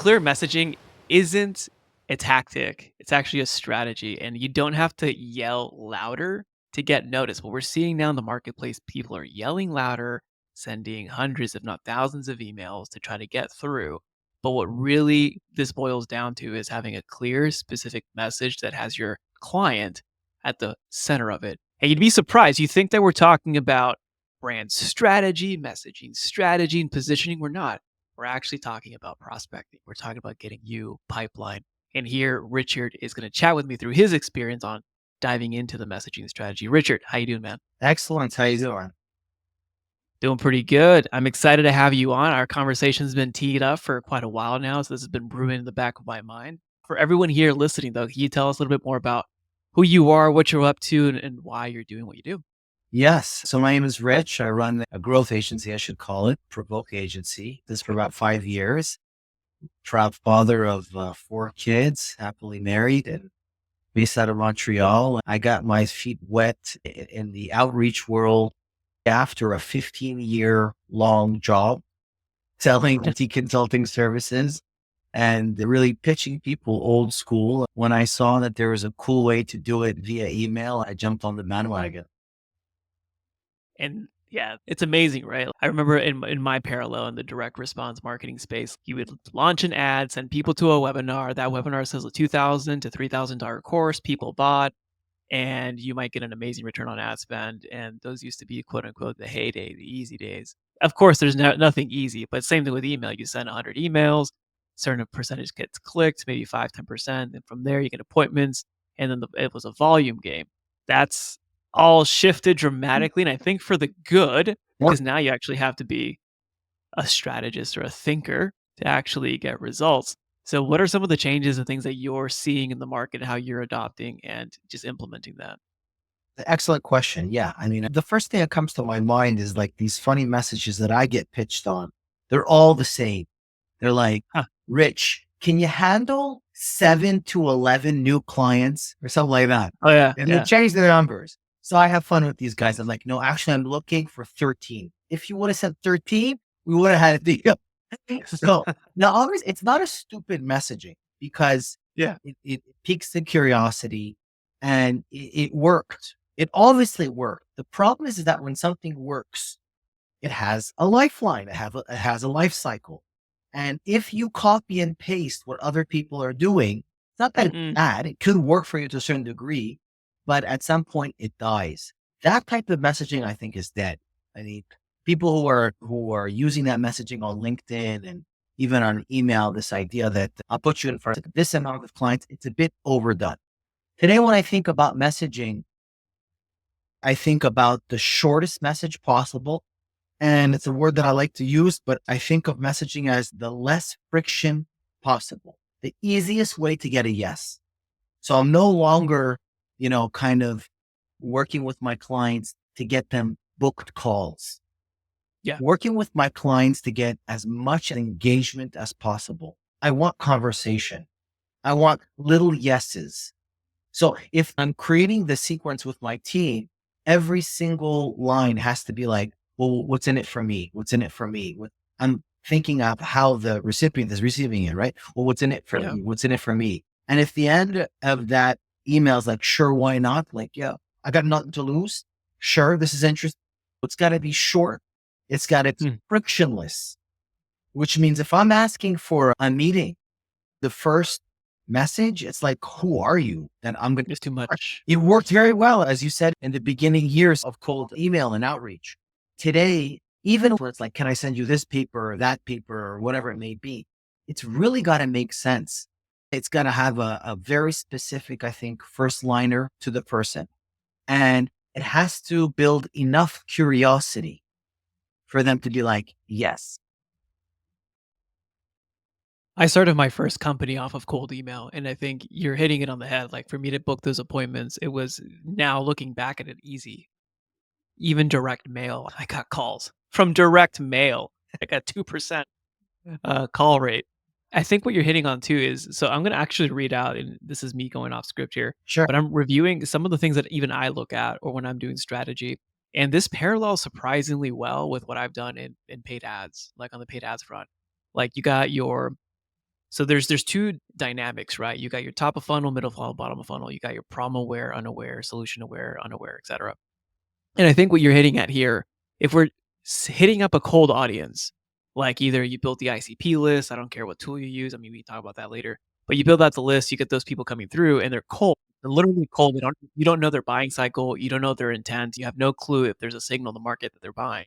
clear messaging isn't a tactic. It's actually a strategy, and you don't have to yell louder to get noticed. What we're seeing now in the marketplace, people are yelling louder, sending hundreds, if not thousands of emails to try to get through. But what really this boils down to is having a clear, specific message that has your client at the center of it. And you'd be surprised. You think that we're talking about brand strategy, and positioning. We're not. We're actually talking about prospecting. We're talking about getting you pipeline. And here, Richard is going to chat with me through his experience on diving into the messaging strategy. Richard, how you doing, man? Excellent. How you doing? Doing pretty good. I'm excited to have you on. Our conversation's been teed up for quite a while now, so this has been brewing in the back of my mind. For everyone here listening, though, can you tell us a little bit more about who you are, what you're up to, and why you're doing what you do? Yes. So my name is Rich. I run a growth agency, I should call it, Provoke Agency. This for about 5 years. Proud father of 4 kids, happily married, and based out of Montreal. I got my feet wet in the outreach world after a 15-year long job selling IT consulting services and really pitching people old school. When I saw that there was a cool way to do it via email, I jumped on the bandwagon. And yeah, it's amazing, right? I remember in my parallel in the direct response marketing space, you would launch an ad, send people to a webinar. That webinar sells a $2,000 to $3,000 course. People bought, and you might get an amazing return on ad spend. And those used to be quote unquote the heyday, the easy days. Of course, there's nothing easy, but same thing with email. You send 100 emails, certain percentage gets clicked, maybe 5-10%. And from there, you get appointments. And then it was a volume game. That's all shifted dramatically. And I think for the good, because now you actually have to be a strategist or a thinker to actually get results. So, what are some of the changes and things that you're seeing in the market, how you're adopting and just implementing that? Excellent question. Yeah. I mean, the first thing that comes to my mind is like these funny messages that I get pitched on. They're all the same. They're like, Huh. Rich, can you handle 7 to 11 new clients or something like that? Oh, yeah. And they Yeah. change their numbers. So I have fun with these guys. I'm like, no, actually, I'm looking for 13. If you would have said 13, we would have had a deal. So now, obviously, it's not a stupid messaging because Yeah. it piques the curiosity and it worked. It obviously worked. The problem is that when something works, it has a lifeline. It has a life cycle. And if you copy and paste what other people are doing, it's not that it's Mm, bad. It could work for you to a certain degree, but at some point it dies. That type of messaging, I think, is dead. I mean, people who are using that messaging on LinkedIn and even on email, this idea that I'll put you in front of this amount of clients, it's a bit overdone. Today, when I think about messaging, I think about the shortest message possible. And it's a word that I like to use, but I think of messaging as the less friction possible, the easiest way to get a yes. So I'm no longer, kind of working with my clients to get them booked calls, yeah. working with my clients to get as much engagement as possible. I want conversation. I want little yeses. So if I'm creating the sequence with my team, every single line has to be like, well, what's in it for me? What's in it for me? I'm thinking of how the recipient is receiving it, right? Well, what's in it for Yeah. me? What's in it for me? And if the end of that email is like, sure, why not? Like, yeah, I got nothing to lose. Sure, this is interesting. It's got to be short. It's got to be Mm, frictionless, which means if I'm asking for a meeting, the first message, it's like, who are you? Then I'm going it's too to. much. It worked very well, as you said, in the beginning years of cold email and outreach. Today, even when it's like, can I send you this paper or that paper or whatever it may be, it's really got to make sense. It's got to have a very specific, I think, first liner to the person. And it has to build enough curiosity for them to be like, yes. I started my first company off of cold email, and I think you're hitting it on the head. Like for me to book those appointments, it was now looking back at it easy. Even direct mail, I got calls from direct mail. I got 2% call rate. I think what you're hitting on too is so I'm going to actually read out, and this is me going off script here, Sure. but I'm reviewing some of the things that even I look at or when I'm doing strategy. And this parallels surprisingly well with what I've done in paid ads, like on the paid ads front. Like you got your So there's two dynamics, right? You got your top of funnel, middle funnel, bottom of funnel. You got your problem aware, unaware, solution aware, unaware, etc. And I think what you're hitting at here, if we're hitting up a cold audience, like either you built the ICP list, I don't care what tool you use. I mean, we can talk about that later. But you build out the list, you get those people coming through, and they're cold. They're literally cold. You don't know their buying cycle. You don't know their intent. You have no clue if there's a signal in the market that they're buying.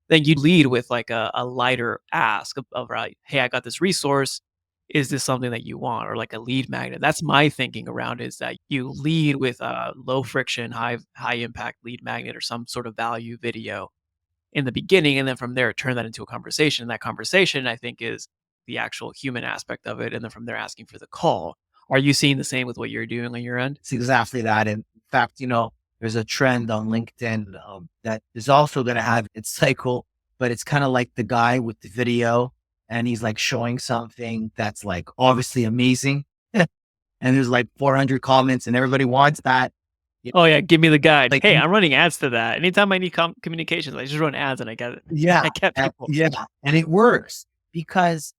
Then you lead with like a lighter ask of right, hey, I got this resource. Is this something that you want? Or like a lead magnet. That's my thinking around is that you lead with a low friction, high impact lead magnet or some sort of value video in the beginning. And then from there turn that into a conversation. And that conversation, I think, is the actual human aspect of it. And then from there asking for the call. Are you seeing the same with what you're doing on your end? It's exactly that. And in fact, there's a trend on LinkedIn that is also going to have its cycle, but it's kind of like the guy with the video and he's like showing something that's like obviously amazing. And there's like 400 comments and everybody wants that. Oh yeah, give me the guide. Like, Hey, I'm running ads to that. Anytime I need communications, I just run ads and I get it. yeah, I get people. yeah. And it works because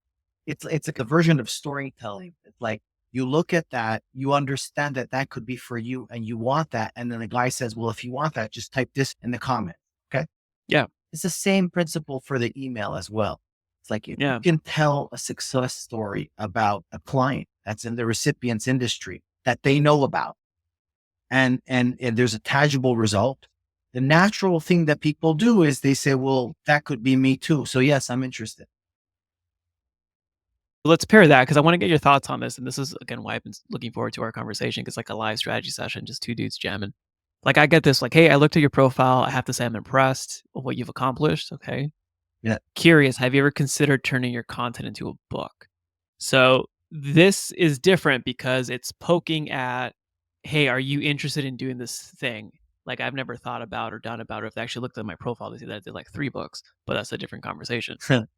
it's like a version of storytelling. It's like, you look at that, you understand that that could be for you and you want that. And then the guy says, well, if you want that, just type this in the comment. Okay. Yeah, It's the same principle for the email as well. It's like if you yeah. can tell a success story about a client that's in the recipient's industry that they know about and there's a tangible result, the natural thing that people do is they say, well, that could be me too. So yes, I'm interested. Let's pair that because I want to get your thoughts on this. And this is again why I've been looking forward to our conversation because like a live strategy session, just two dudes jamming. Like I get this, like, hey, I looked at your profile. I have to say I'm impressed with what you've accomplished. Okay. Yeah. Curious, have you ever considered turning your content into a book? So this is different because it's poking at, hey, are you interested in doing this thing? Like I've never thought about or done about it. If they actually looked at my profile, they see that I did like 3 books, but that's a different conversation.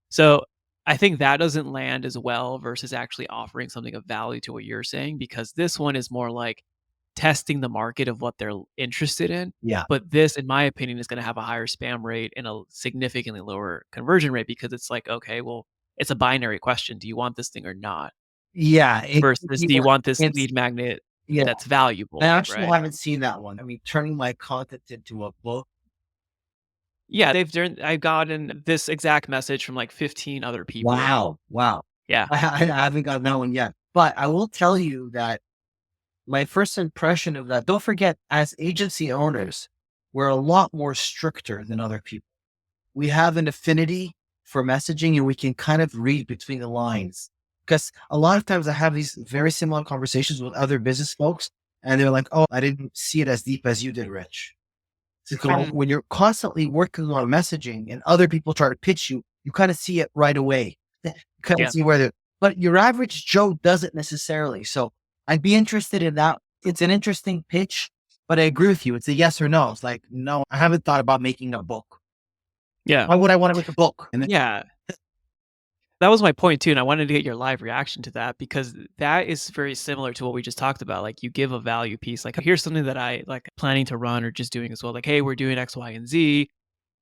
So I think that doesn't land as well versus actually offering something of value to what you're saying, because this one is more like testing the market of what they're interested in. Yeah. But this, in my opinion, is going to have a higher spam rate and a significantly lower conversion rate because it's like, okay, well, it's a binary question. Do you want this thing or not? Yeah. Versus, do you want this It's, lead magnet yeah. that's I valuable, actually right? haven't seen that one. I mean, turning my content into a book. Yeah, I've gotten this exact message from like 15 other people. Wow. Wow. Yeah. I haven't gotten that one yet, but I will tell you that my first impression of that, don't forget, as agency owners, we're a lot more stricter than other people. We have an affinity for messaging and we can kind of read between the lines. Because a lot of times I have these very similar conversations with other business folks and they're like, oh, I didn't see it as deep as you did, Rich. So Mhm. when you're constantly working on messaging and other people try to pitch you, you kind of see it right away. You kind of Yeah. see where they're, but your average Joe doesn't necessarily. So I'd be interested in that. It's an interesting pitch, but I agree with you. It's a yes or no. It's like, no, I haven't thought about making a book. Yeah. Why would I want to make a book? And then, Yeah. That was my point too, and I wanted to get your live reaction to that because that is very similar to what we just talked about. Like you give a value piece, like here's something that I like planning to run or just doing as well. Like, hey, we're doing X, Y, and Z.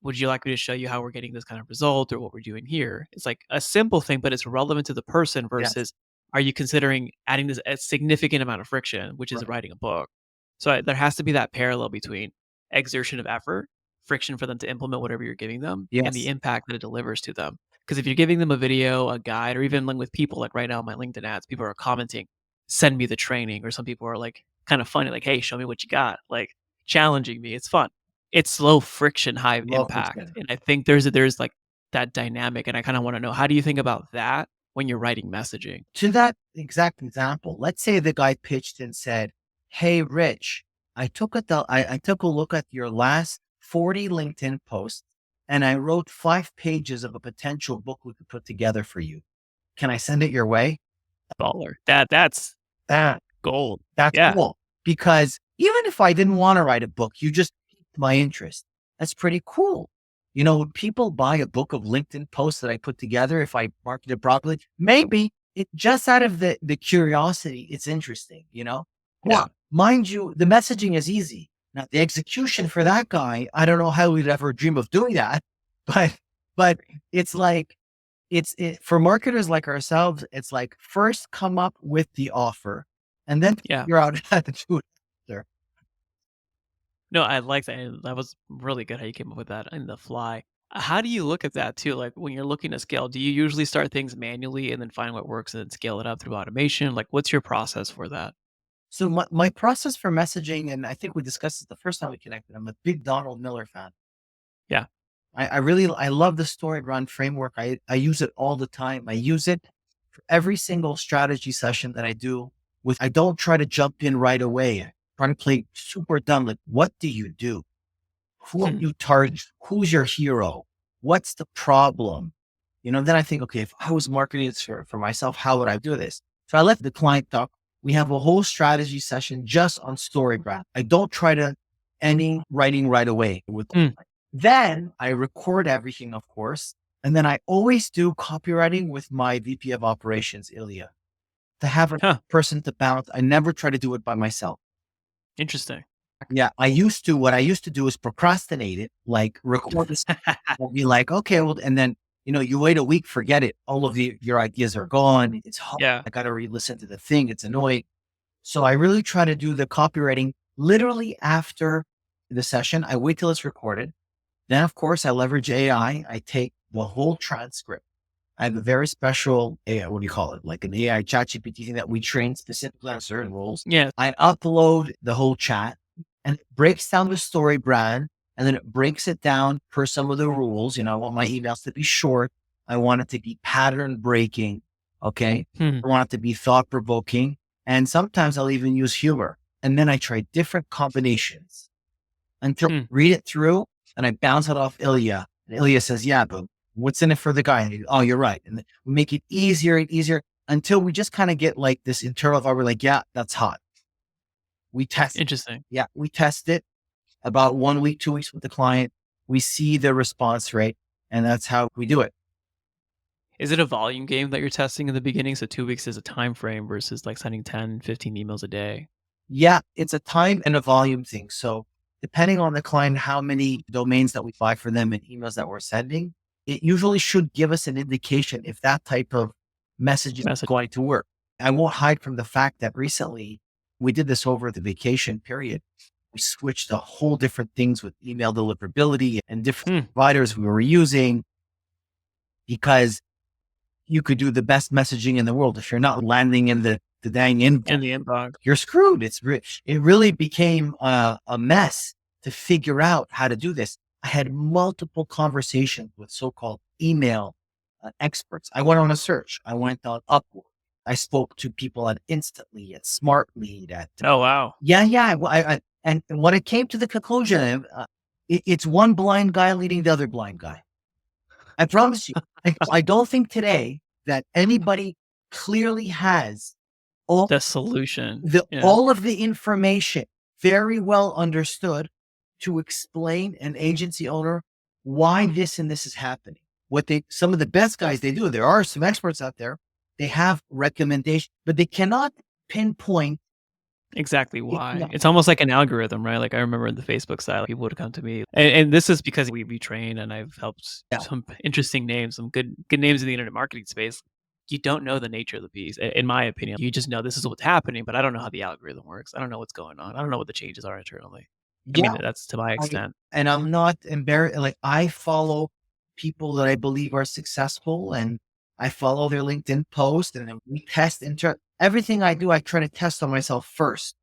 Would you like me to show you how we're getting this kind of result or what we're doing here? It's like a simple thing, but it's relevant to the person yes, versus are you considering adding this a significant amount of friction, which is right. writing a book? So there has to be that parallel between exertion of effort, friction for them to implement whatever you're giving them, and the Yes, impact that it delivers to them. Because if you're giving them a video, a guide, or even like with people like right now on my LinkedIn ads, people are commenting, send me the training, or some people are like kind of funny, like, hey, show me what you got, like challenging me. It's fun. It's low friction, high love impact. fiction. And I think there's like that dynamic. And I kind of want to know, how do you think about that when you're writing messaging? To that exact example, let's say the guy pitched and said, hey, Rich, I took a look at your last 40 LinkedIn posts and I wrote 5 pages of a potential book we could put together for you. Can I send it your way? Baller. That's That gold. That's Yeah. cool because even if I didn't want to write a book, you just piqued my interest. That's pretty cool. Would people buy a book of LinkedIn posts that I put together if I market it properly? Maybe it just out of the curiosity. It's interesting. Yeah. Well, mind you, the messaging is easy. Now the execution for that guy, I don't know how we'd ever dream of doing that, but, but it's like, For marketers like ourselves, it's like first come up with the offer and then Yeah. figure out how to do it there. No, I like that, and that was really good how you came up with that in the fly. How do you look at that too? Like, when you're looking to scale, do you usually start things manually and then find what works and then scale it up through automation? Like, what's your process for that? So my process for messaging, and I think we discussed this the first time we connected. I'm a big Donald Miller fan. Yeah. I love the story run framework. I use it all the time. I use it for every single strategy session that I do. I don't try to jump in right away. I try to play super dumb. Like, what do you do? Who are Hmm. you target? Who's your hero? What's the problem? Then I think, okay, if I was marketing this for myself, how would I do this? So I let the client talk. We have a whole strategy session just on story graph. I don't try to any writing right away with the Hmm. client. Then I record everything, of course. And then I always do copywriting with my VP of operations, Ilya, to have a Huh. person to bounce. I never try to do it by myself. Interesting. Yeah, what I used to do is procrastinate it, like record this and be like, okay, well, and then, you wait a week, forget it. All of your ideas are gone. It's hard. Yeah. I got to re-listen to the thing. It's annoying. So I really try to do the copywriting literally after the session. I wait till it's recorded. Then, of course, I leverage AI. I take the whole transcript. I have a very special AI, what do you call it? Like an AI chat GPT thing that we train specifically on certain roles. Yeah. I upload the whole chat and it breaks down the story brand. And then it breaks it down per some of the rules. I want my emails to be short. I want it to be pattern breaking. Okay. Hmm. I want it to be thought provoking. And sometimes I'll even use humor. And then I try different combinations until I Hmm. read it through and I bounce it off Ilya. And Ilya says, yeah, but what's in it for the guy? And oh, you're right. And then we make it easier and easier until we just kind of get like this internal vibe. We're like, yeah, that's hot. We test. Interesting. Yeah, we test it about 1 week, 2 weeks with the client. We see the response rate and that's how we do it. Is it a volume game that you're testing in the beginning? So 2 weeks is a time frame versus like sending 10, 15 emails a day. Yeah, it's a time and a volume thing. So depending on the client, how many domains that we buy for them and emails that we're sending, it usually should give us an indication if that type of message is Message. going to work. I won't hide from the fact that recently we did this over the vacation period. We switched to whole different things with email deliverability and different Hmm. providers we were using because you could do the best messaging in the world. If you're not landing in the dang inbox, In the inbox. you're screwed. It really became a mess to figure out how to do this. I had multiple conversations with so-called email experts. I went on a search. I went on Upwork. I spoke to people at Instantly, at Smartlead, at Oh, wow. yeah. And what I came to the conclusion of, it's one blind guy leading the other blind guy. I promise you. I don't think today that anybody clearly has all The solution. the Yeah. all of the information very well understood to explain an agency owner why this and this is happening. Some of the best guys they do, there are some experts out there, they have recommendations, but they cannot pinpoint Exactly it. why. No. It's almost like an algorithm, right? Like, I remember in the Facebook side, people would come to me, and this is because we train and I've helped Yeah. some interesting names, some good names in the internet marketing space. You don't know the nature of the piece, in my opinion. You just know this is what's happening, but I don't know how the algorithm works. I don't know what's going on. I don't know what the changes are internally. I Yeah. mean, that's to my extent. And I'm not embarrassed. Like I follow people that I believe are successful and I follow their LinkedIn post and then we test everything I do. I try to test on myself first.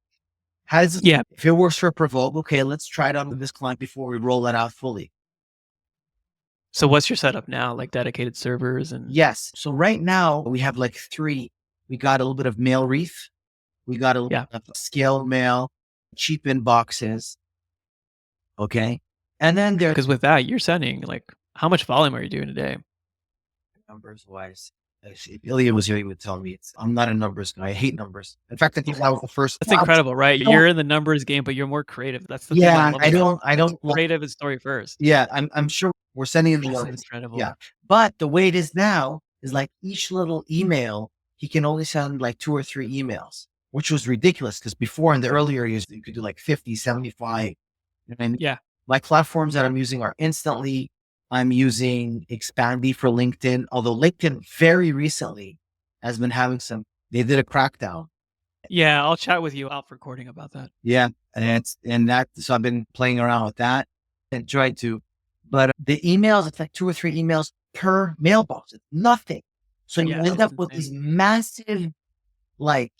Yeah. If it works for Provoke, okay, let's try it on with this client before we roll it out fully. So what's your setup now? Like dedicated servers and Yes. So right now we have like three. We got a little bit of mail wreath. We got a little yeah. bit of scale mail, cheap inboxes. Okay. And then there's Because with that, you're sending like how much volume are you doing a day? numbers wise. If Ilya was here, he would tell me I'm not a numbers guy. I hate numbers. In fact, I think that was the first. That's incredible, right? You're in the numbers game, but you're more creative. That's the thing I Yeah, love about I don't. creative is story first. Yeah, I'm sure we're sending in the That's notes. Yeah, incredible. but the way it is now is like each little email, he can only send like 2 or 3 emails, which was ridiculous because before in the earlier years, you could do like 50, 75. And Yeah. my platforms that I'm using are Instantly, I'm using Expandy for LinkedIn, although LinkedIn very recently has been having they did a crackdown. Yeah, I'll chat with you off recording about that. Yeah. So I've been playing around with that and tried to, but the emails, it's like 2 or 3 emails per mailbox. It's nothing. So you Yeah, end it's up with insane. these massive like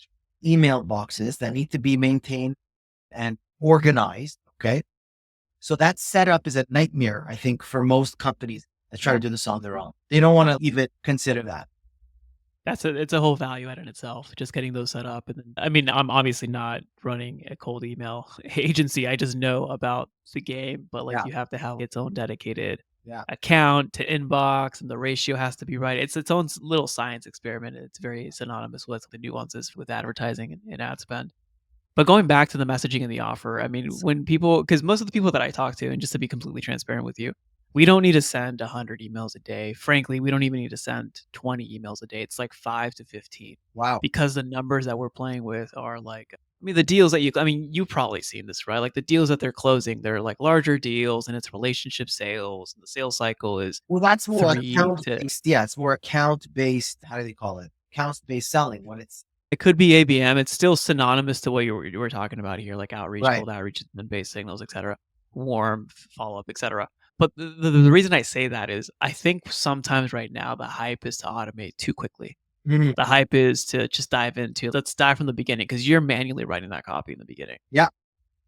email boxes that need to be maintained and organized. Okay. So that setup is a nightmare, I think, for most companies that try to do this on their own. They don't want to even consider that. It's a whole value add in itself, just getting those set up. And then, I mean, I'm obviously not running a cold email agency. I just know about the game, but like Yeah. you have to have its own dedicated Yeah. account to inbox, and the ratio has to be right. It's its own little science experiment. It's very synonymous with the nuances with advertising and ad spend. But going back to the messaging and the offer, I mean, when people, because most of the people that I talk to, and just to be completely transparent with you, we don't need to send 100 emails a day. Frankly, we don't even need to send 20 emails a day. It's like 5 to 15 Wow. because the numbers that we're playing with are like, I mean, the deals that I mean, you've probably seen this, right? Like the deals that they're closing, they're like larger deals and it's relationship sales. And the sales cycle is Well, that's more 3 account to based. Yeah. It's more account based. How do they call it? Account based selling when it's It could be ABM. It's still synonymous to what you were talking about here, like outreach, right. cold outreach, and base signals, etcetera, warm follow-up, etcetera. But the reason I say that is I think sometimes right now the hype is to automate too quickly. Mhm. The hype is to just dive into, let's dive from the beginning because you're manually writing that copy in the beginning. Yeah.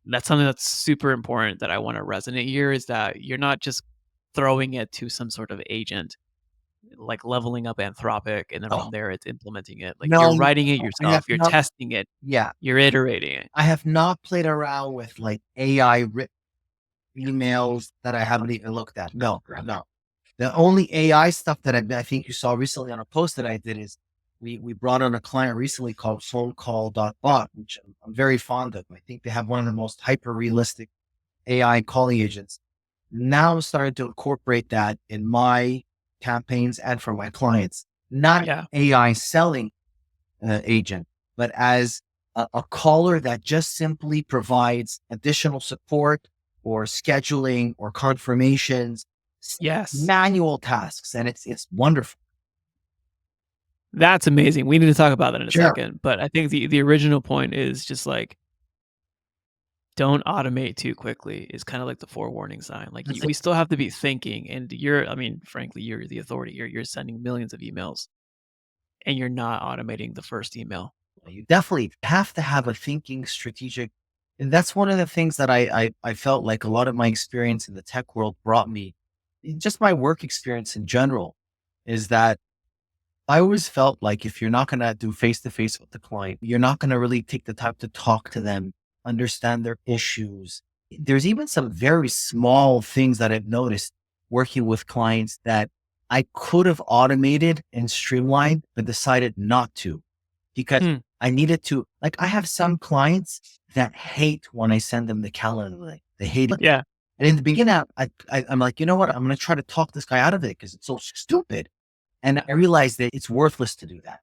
That's something that's super important that I want to resonate here is that you're not just throwing it to some sort of agent like leveling up Anthropic, and then Oh, from there, it's implementing it. Like, you're no, writing it I have yourself, you're not. testing it, Yeah. you're iterating it. I have not played around with like AI written emails that I haven't even looked at. No, no. The only AI stuff that I think you saw recently on a post that I did is we brought on a client recently called phonecall.bot, which I'm very fond of. I think they have one of the most hyper realistic AI calling agents. Now I'm starting to incorporate that in my campaigns and for my clients, not Yeah. AI selling agent, but as a caller that just simply provides additional support or scheduling or confirmations, Yes. manual tasks, and it's wonderful. That's amazing. We need to talk about that in a Sure, second, but I think the original point is just, like, don't automate too quickly is kinda like the forewarning sign. Like, that's it. we still have to be thinking, and I mean, frankly, you're the authority. You're sending millions of emails, and you're not automating the first email. You definitely have to have a thinking strategic. And that's one of the things that I felt like a lot of my experience in the tech world brought me, just my work experience in general, is that I always felt like if you're not going to do face to face with the client, you're not going to really take the time to talk to them, understand their issues. There's even some very small things that I've noticed working with clients that I could have automated and streamlined, but decided not to because Hmm. I needed to. Like, I have some clients that hate when I send them the calendar link. They hate it. Yeah. And in the beginning, I'm like, you know what? I'm going to try to talk this guy out of it because it's so stupid. And I realized that it's worthless to do that.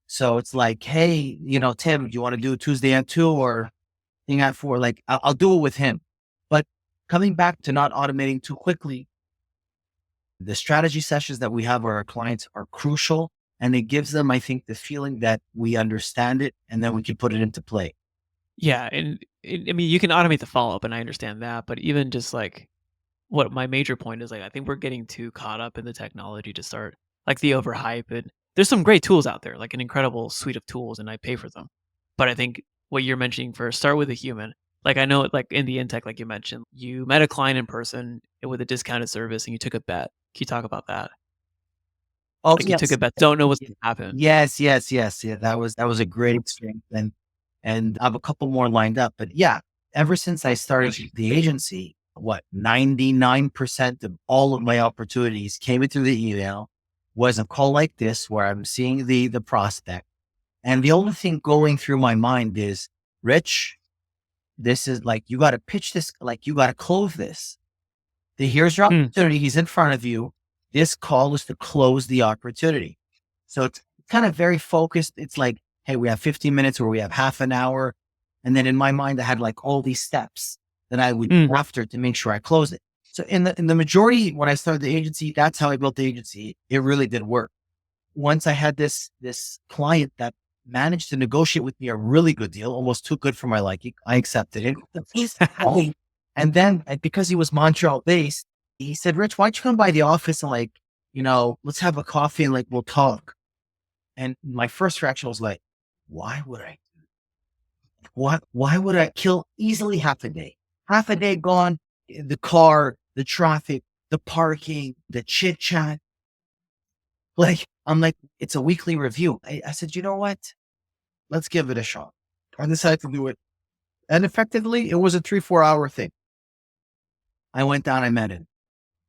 So it's like, hey, Tim, do you want to do Tuesday at 2 or thing at 4? Like, I'll do it with him. But coming back to not automating too quickly, the strategy sessions that we have with our clients are crucial. And it gives them, I think, the feeling that we understand it and then we can put it into play. Yeah, I mean, you can automate the follow-up, and I understand that, but even just, like, what my major point is, like, I think we're getting too caught up in the technology to start like, the overhype, and there's some great tools out there, like, an incredible suite of tools, and I pay for them. But I think what you're mentioning first, start with a human. Like, I know, like, in the intake, like you mentioned, you met a client in person with a discounted service, and you took a bet. Can you talk about that? Oh, Like, you took yes. a bet, don't know what's gonna happen. Yes, yes, yes. Yeah, that was a great experience. And I have a couple more lined up. But yeah, ever since I started the agency, 99% of all of my opportunities came in through the email, was a call like this where I'm seeing the prospect. And the only thing going through my mind is, Rich, this is like, you got to pitch this, like, you got to close this. Here's your Hmm. opportunity. He's in front of you. This call is to close the opportunity. So it's kind of very focused. It's like, hey, we have 15 minutes or we have half an hour. And then in my mind, I had like all these steps that I would Mm. go after to make sure I close it. So in the majority, when I started the agency, that's how I built the agency. It really did work. Once I had this client that managed to negotiate with me a really good deal, almost too good for my liking, I accepted it. And then because he was Montreal based, he said, "Rich, why don't you come by the office and let's have a coffee and we'll talk." And my first reaction was like, why would I? Why would I kill easily half a day? Half a day gone, the car, the traffic, the parking, the chit chat. I'm like, it's a weekly review. I said, you know what? Let's give it a shot. I decided to do it. And effectively, it was a 3-4 hour thing. I went down, I met him.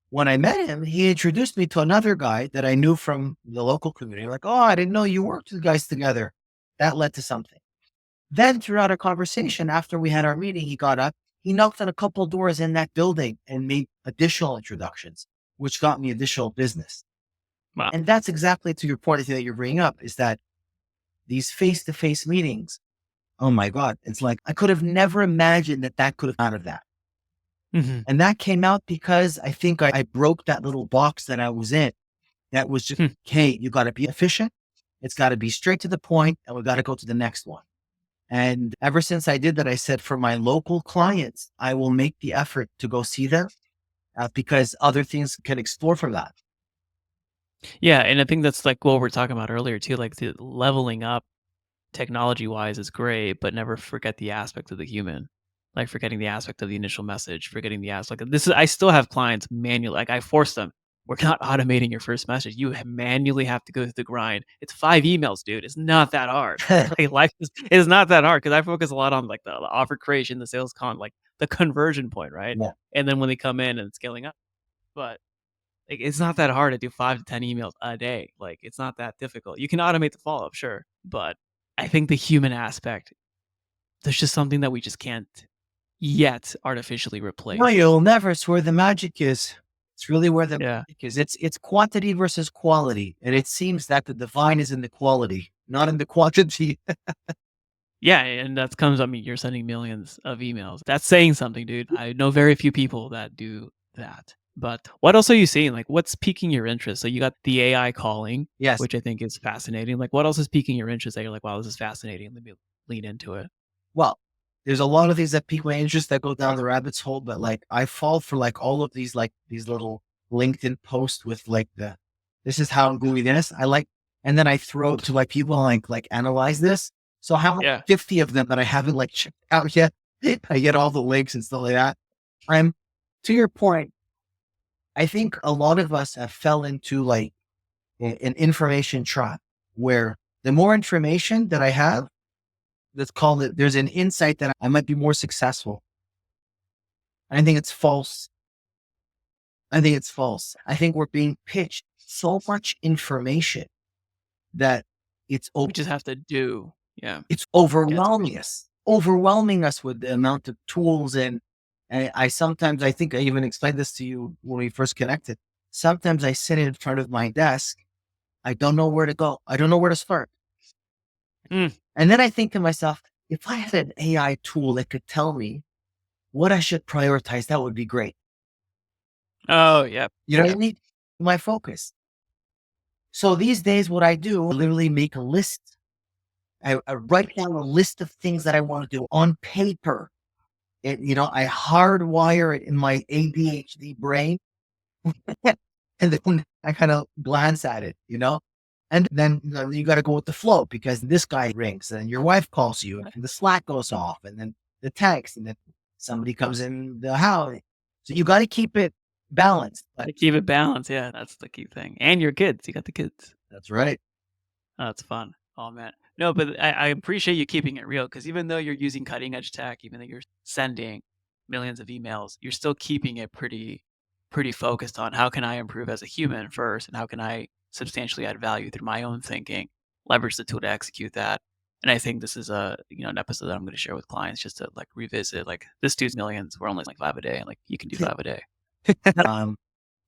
When I met him, he introduced me to another guy that I knew from the local community. Like, oh, I didn't know you worked with guys together. That led to something. Then throughout our conversation, after we had our meeting, he got up, he knocked on a couple doors in that building and made additional introductions, which got me additional business. Wow. And that's exactly to your point that you're bringing up, is that these face-to-face meetings, oh my God, it's like, I could have never imagined that could have come out of that. Mhm. And that came out because I think I broke that little box that I was in. That was just, Hmm. hey, you got to be efficient. It's got to be straight to the point, and we got to go to the next one. And ever since I did that, I said, for my local clients, I will make the effort to go see them because other things can explore from that. Yeah, and I think that's like what we're talking about earlier too, like the leveling up technology-wise is great, but never forget the aspect of the human. Like forgetting the aspect of the initial message, forgetting the aspect like this is I still have clients manually like I force them. We're not automating your first message. You manually have to go through the grind. It's 5 emails, dude. It's not that hard. Like life is not that hard because I focus a lot on like the offer creation, the sales like the conversion point, right? Yeah. And then when they come in and scaling up. But like, it's not that hard to do 5 to 10 emails a day. Like, it's not that difficult. You can automate the follow-up, sure, but I think the human aspect, there's just something that we just can't yet artificially No, replace. you'll never. It's where the magic is. It's really where the Yeah. magic is. It's quantity versus quality. And it seems that the divine is in the quality, not in the quantity. Yeah, and that comes I mean, you're sending millions of emails. That's saying something, dude. I know very few people that do that. But what else are you seeing? Like, what's piquing your interest? So you got the AI calling, Yes. which I think is fascinating. Like, what else is piquing your interest that you're like, "Wow, this is fascinating. Let me lean into it." Well, there's a lot of things that pique my interest that go down the rabbit's hole, but I fall for all of these little LinkedIn posts with this is how I'm doing this. And then I throw it to people analyze this. So I have Yeah. 50 of them that I haven't checked out yet. I get all the links and stuff like that. I'm To your point, I think a lot of us have fell into an information trap where the more information that I have, let's call it, there's an insight that I might be more successful. I think it's false. I think it's false. I think we're being pitched so much information that it's We just have to do. Yeah. it's Yeah, it's overwhelming us with the amount of tools. And I sometimes, I think I even explained this to you when we first connected. Sometimes I sit in front of my desk. I don't know where to go. I don't know where to start. Mm. And then I think to myself, if I had an AI tool that could tell me what I should prioritize, that would be great. Oh, yeah. You know what Yeah. I mean? My focus. So these days, what I do, I literally make a list. I write down a list of things that I want to do on paper. I hardwire it in my ADHD brain. And then I kind of glance at it, and then you got to go with the flow because this guy rings and your wife calls you and the Slack goes off and then the text and then somebody comes in the house. So you got to keep it balanced. But To keep it balanced, yeah, that's the key thing. And your kids, you got the kids. that's right. Oh, that's fun. Oh, man. No, but I appreciate you keeping it real because even though you're using cutting edge tech, even though you're sending millions of emails, you're still keeping it pretty focused on how can I improve as a human first and how can I substantially add value through my own thinking, leverage the tool to execute that. And I think this is an episode that I'm going to share with clients just to like revisit like this dude's millions. We're only like 5 a day and like you can do 5 a day. um,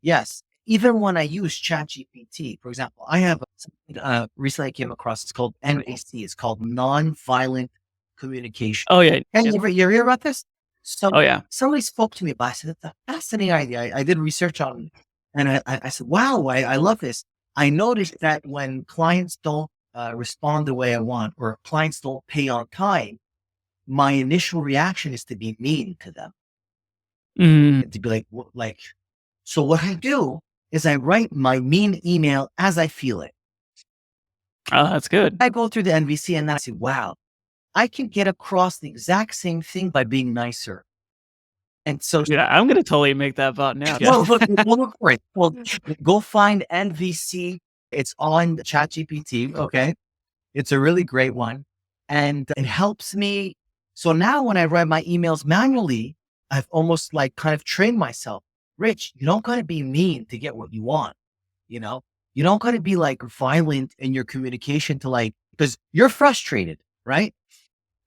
yes. Even when I use ChatGPT, for example, I have something recently I came across. It's called NAC. It's called nonviolent communication. Oh yeah. Hey, Yep. you ever hear about this? So Oh, yeah. somebody spoke to me about it. I said, that's a fascinating idea. I did research on it. And I said, wow, I love this. I noticed that when clients don't respond the way I want, or clients don't pay on time, my initial reaction is to be mean to them, Mhm. and to be like, so what I do is I write my mean email as I feel it. Oh, that's good. I go through the NVC and then I say, wow, I can get across the exact same thing by being nicer. And so, Yeah, I'm gonna totally make that bot now. Yeah. well, look for it. Well, go find NVC. It's on ChatGPT. Okay. It's a really great one. And it helps me. So now when I write my emails manually, I've almost like kind of trained myself. Rich, you don't gotta be mean to get what you want. You know, you don't gotta be like violent in your communication to like, because you're frustrated, right?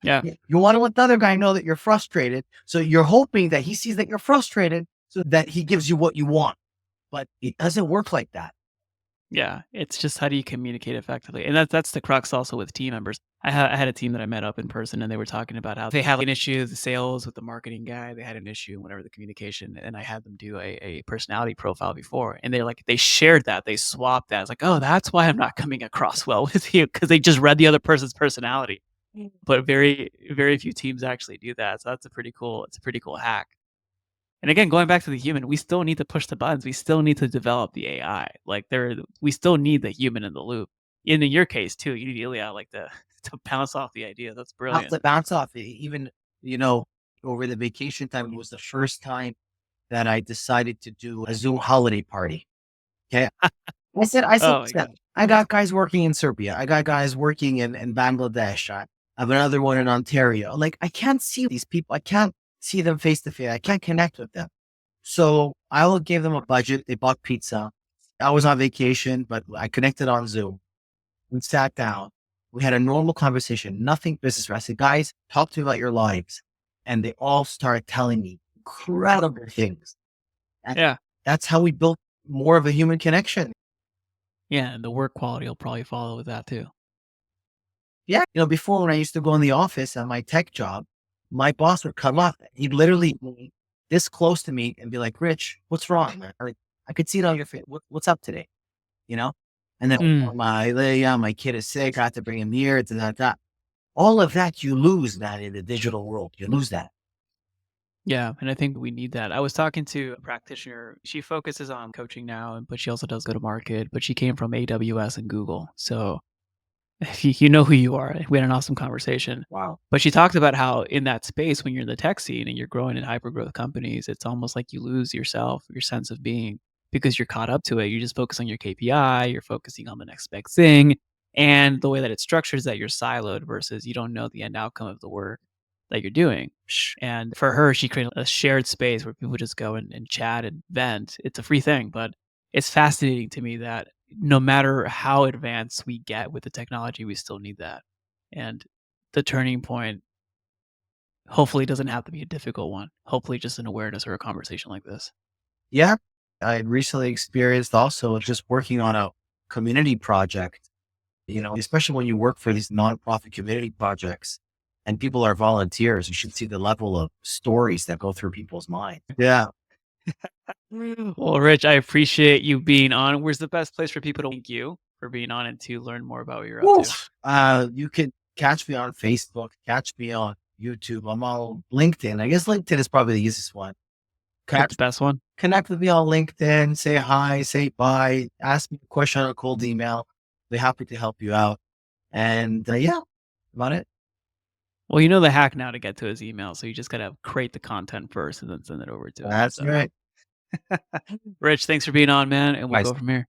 Yeah. You want to let the other guy know that you're frustrated. So you're hoping that he sees that you're frustrated so that he gives you what you want. But it doesn't work like that. Yeah, it's just how do you communicate effectively, and that's the crux also with team members. I had a team that I met up in person, and they were talking about how they had like, an issue with the sales with the marketing guy. They had an issue whenever the communication, and I had them do a personality profile before, and they shared that, they swapped that. It's like, oh, that's why I'm not coming across well with you because they just read the other person's personality. But very few teams actually do that, so that's a pretty cool. It's a pretty cool hack. And again, going back to the human, we still need to push the buttons. We still need to develop the AI. Like we still need the human in the loop. And in your case too, you need Ilya like to bounce off the idea. That's I'll brilliant. to bounce off. Even, you know, over the vacation time, it was the first time that I decided to do a Zoom holiday party. Okay. I said, Oh my "Listen, god. I got guys working in Serbia. I got guys working in Bangladesh. I have another one in Ontario. Like, I can't see these people. I can't see them face to face. I can't connect with them. So I will give them a budget. They bought pizza. I was on vacation, but I connected on Zoom. We sat down. We had a normal conversation, nothing business. I said, guys, talk to me about your lives. And they all started telling me incredible things. And Yeah. that's how we built more of a human connection. Yeah. And the work quality will probably follow with that too. Yeah. You know, before when I used to go in the office on my tech job, my boss would come up. He'd literally be this close to me and be like, Rich, what's wrong, man? Like, I could see it on your face. What's up today? You know? And then Mm. my kid is sick. I have to bring him here. Da, da, da. All of that you lose that in the digital world. You lose that. Yeah. And I think we need that. I was talking to a practitioner. She focuses on coaching now, but she also does go to market, but she came from AWS and Google. So you know who you are. We had an awesome conversation. Wow. But she talked about how in that space, when you're in the tech scene and you're growing in hyper growth companies, it's almost like you lose yourself, your sense of being, because you're caught up to it. You just focus on your KPI, you're focusing on the next big thing. And the way that it's structured is that you're siloed versus you don't know the end outcome of the work that you're doing. And for her, she created a shared space where people just go and chat and vent. It's a free thing, but it's fascinating to me that no matter how advanced we get with the technology, we still need that. And the turning point hopefully doesn't have to be a difficult one. Hopefully just an awareness or a conversation like this. Yeah. I recently experienced also just working on a community project, you know, especially when you work for these nonprofit community projects and people are volunteers, you should see the level of stories that go through people's minds. Yeah. Well, Rich, I appreciate you being on. Where's the best place for people to thank you for being on and to learn more about what you're up to? Woof. You can catch me on Facebook, catch me on YouTube. I'm on LinkedIn. I guess LinkedIn is probably the easiest one. That's Catch, the best one. connect with me on LinkedIn, say hi, say bye, ask me a question on a cold email. Be happy to help you out. And yeah, about it. Well, you know the hack now to get to his email, so you just gotta create the content first and then send it over to him. That's So, right. Rich, thanks for being on, man, and we'll Nice. go from here.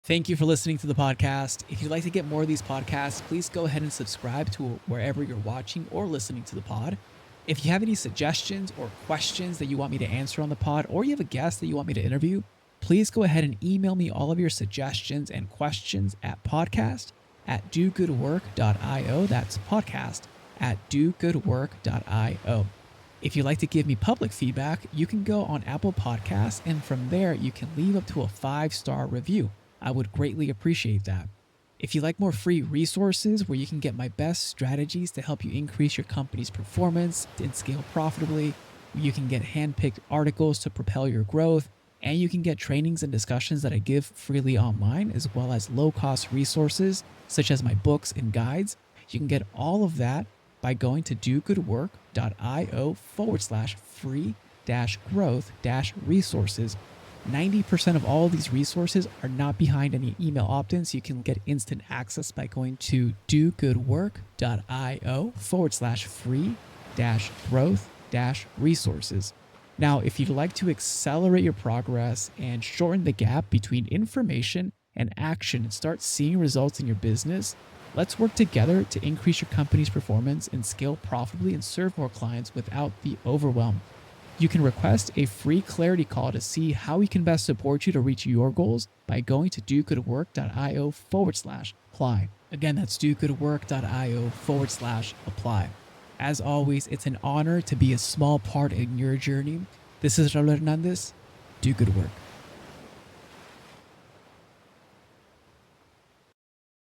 Thank you for listening to the podcast. If you'd like to get more of these podcasts, please go ahead and subscribe to wherever you're watching or listening to the pod. If you have any suggestions or questions that you want me to answer on the pod, or you have a guest that you want me to interview, please go ahead and email me all of your suggestions and questions at podcast@dogoodwork.io. That's podcast@dogoodwork.io. If you'd like to give me public feedback, you can go on Apple Podcasts, and from there, you can leave up to a 5-star review. I would greatly appreciate that. If you like more free resources where you can get my best strategies to help you increase your company's performance and scale profitably, you can get handpicked articles to propel your growth, and you can get trainings and discussions that I give freely online, as well as low-cost resources such as my books and guides. You can get all of that by going to dogoodwork.io/free growth resources. 90% of all of these resources are not behind any email opt-ins. You can get instant access by going to dogoodwork.io/free growth resources. Now, if you'd like to accelerate your progress and shorten the gap between information and action and start seeing results in your business, let's work together to increase your company's performance and scale profitably and serve more clients without the overwhelm. You can request a free clarity call to see how we can best support you to reach your goals by going to dogoodwork.io/apply. Again, that's dogoodwork.io/apply. As always, it's an honor to be a small part in your journey. This is Raul Hernandez. Do good work.